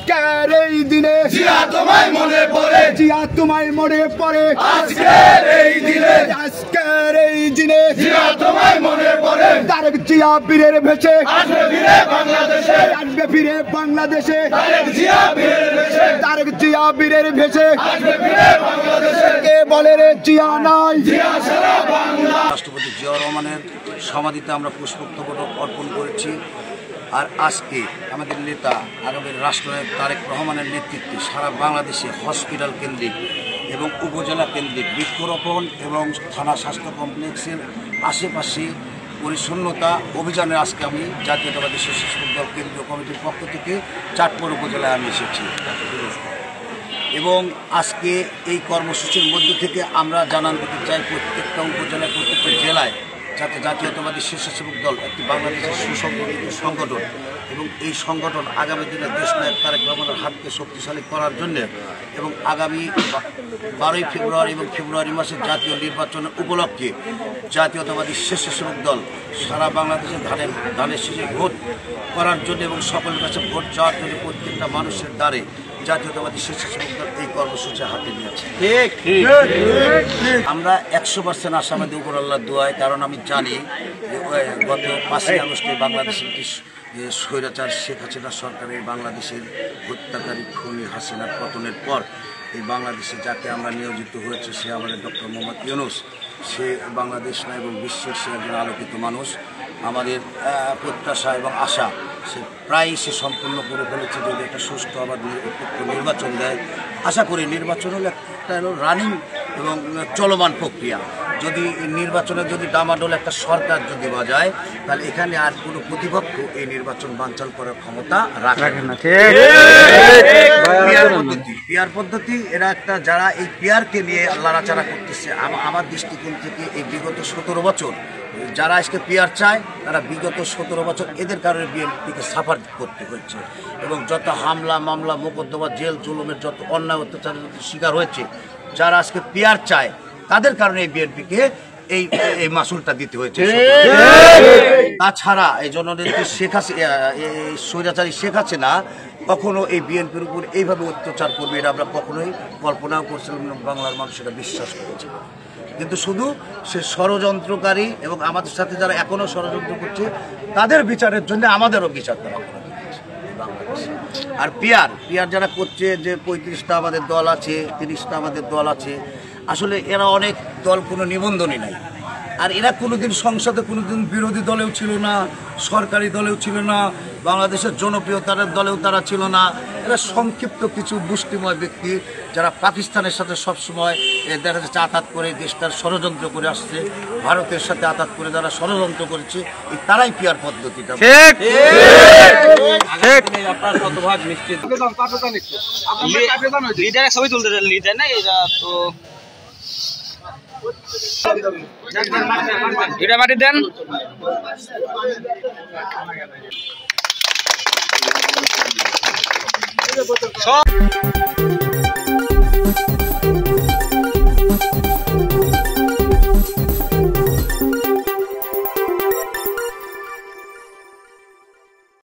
আজকের এই দিনে জিয়া তোমায় মনে পড়ে, জিয়া তোমায় মনে পড়ে, আজকের এই দিনে আজকের এই দিনে জিয়া তোমায় মনে পড়ে। তারেক জিয়া বীরের ভেসে আসবে ফিরে বাংলাদেশে, আসবে ফিরে বাংলাদেশে, তারেক জিয়া বীরের ভেসে, তারেক জিয়া বীরের ভেসে আসবে ফিরে বাংলাদেশে। কে বলে রে জিয়া নাই, জিয়া সারা বাংলা। রাষ্ট্রপতি জিয়াউর রহমানের সমাধিতে আমরা পুষ্পস্তবক অর্পণ করেছি। আর আজকে আমাদের নেতা আগামী রাষ্ট্রনায়ক তারেক রহমানের নেতৃত্বে সারা বাংলাদেশে হসপিটাল কেন্দ্রিক এবং উপজেলা কেন্দ্রিক বৃক্ষরোপণ এবং থানা স্বাস্থ্য কমপ্লেক্সের আশেপাশে পরিচ্ছন্নতা অভিযানে আজকে আমি জাতীয়তাবাদী স্বেচ্ছাসেবক দল কেন্দ্রীয় কমিটির পক্ষ থেকে চাটমোহর উপজেলায় আমি এসেছি। এবং আজকে এই কর্মসূচির মধ্য থেকে আমরা জানান দিতে চাই প্রত্যেকটা উপজেলায় প্রত্যেকটা জেলায় যাতে জাতীয়তাবাদী স্বেচ্ছাসেবক দল একটি বাংলাদেশের সুসংগঠিত সংগঠন এবং এই সংগঠন আগামী দিনে দেশনায়ক তারেক রহমানের হাতকে শক্তিশালী করার জন্য এবং আগামী 12ই ফেব্রুয়ারি এবং ফেব্রুয়ারি মাসের জাতীয় নির্বাচনের উপলক্ষে জাতীয়তাবাদী স্বেচ্ছাসেবক দল সারা বাংলাদেশে ধানের শীষে ভোট করার জন্য এবং সকলের কাছে ভোট চাওয়ার জন্য প্রত্যেকটা মানুষের দ্বারে জাতীয়তাবাদী স্বেচ্ছাসেবক দল এই কর্মসূচি হাতে নিয়েছে। আমরা 100% আশাবাদী উপর আল্লাহর দোয়ায়, কারণ আমি জানি যে গত 5ই আগস্টে বাংলাদেশের স্বৈরাচার শেখ হাসিনা সরকারের বাংলাদেশের হত্যাকারী খুনি হাসিনার পতনের পর এই বাংলাদেশে যাকে আমরা নিয়োজিত হয়েছে সে আমাদের ডক্টর মোহাম্মদ ইউনূস। সে বাংলাদেশ না এবং বিশ্বের সে একজন আলোকিত মানুষ। আমাদের প্রত্যাশা এবং আশা সে সম্পূর্ণ করে ফেলেছে। যদি একটা সুষ্ঠু আবার নির্বাচন দেয়, আশা করি নির্বাচন হলো একটা রানিং এবং চলমান প্রক্রিয়া। যদি নির্বাচনে যদি ডামাডোল একটা সরকার যদি বাজায়, তাহলে এখানে আর কোনো প্রতিপক্ষ এই নির্বাচন বানচাল করার ক্ষমতা রাখে না। পিয়ার পদ্ধতি এরা একটা যারা এই পিয়ারকে নিয়ে লড়াচড়া করতেছে, আমার দৃষ্টিকোণ থেকে এই বিগত 17 বছর যারা আজকে পিয়ার চায় তারা বিগত 17 বছর এদের কারণে বিএনপিকে সাফার করতে হচ্ছে এবং যত হামলা মামলা মোকদ্দমা জেল জুলুমের যত অন্যায় অত্যাচারের শিকার হয়েছে, যারা আজকে পিয়ার চায় তাদের কারণে এই বিএনপিকে এই মাসুলটা দিতে হয়েছে। তাছাড়া এই জননেত্রী স্বৈরাচারী শেখ হাসিনা কখনো এই বিএনপির উপর এইভাবে অত্যাচার করবে এটা আমরা কখনোই কল্পনাও করছিলাম না, বাংলার মানুষ এটা বিশ্বাস করেছে। কিন্তু শুধু সে ষড়যন্ত্রকারী এবং আমাদের সাথে যারা এখনও ষড়যন্ত্র করছে তাদের বিচারের জন্য আমাদেরও বিচার করা বাংলাদেশে। আর পিয়ার যারা করছে যে 35টা আমাদের দল আছে, 30টা আমাদের দল আছে, আসলে এরা অনেক দল কোনো নিবন্ধনই নাই। আর এরা কোনোদিন সংসদে কোনোদিন বিরোধী দলেও ছিল না, সরকারি দলেও ছিল না, বাংলাদেশের জনপ্রিয়তার দলেও তারা ছিল না। এরা সংক্ষিপ্ত কিছু মুষ্টিময় ব্যক্তি যারা পাকিস্তানের সাথে সবসময় দেখা যাচ্ছে আঘাত করে দেশটার ষড়যন্ত্র করে আসছে, ভারতের সাথে আঘাত করে যারা ষড়যন্ত্র করেছে, তারাই পিয়ার পদ্ধতিটা। ছবি তুলতে লিডার না এটা তো এটা মাটি দেন।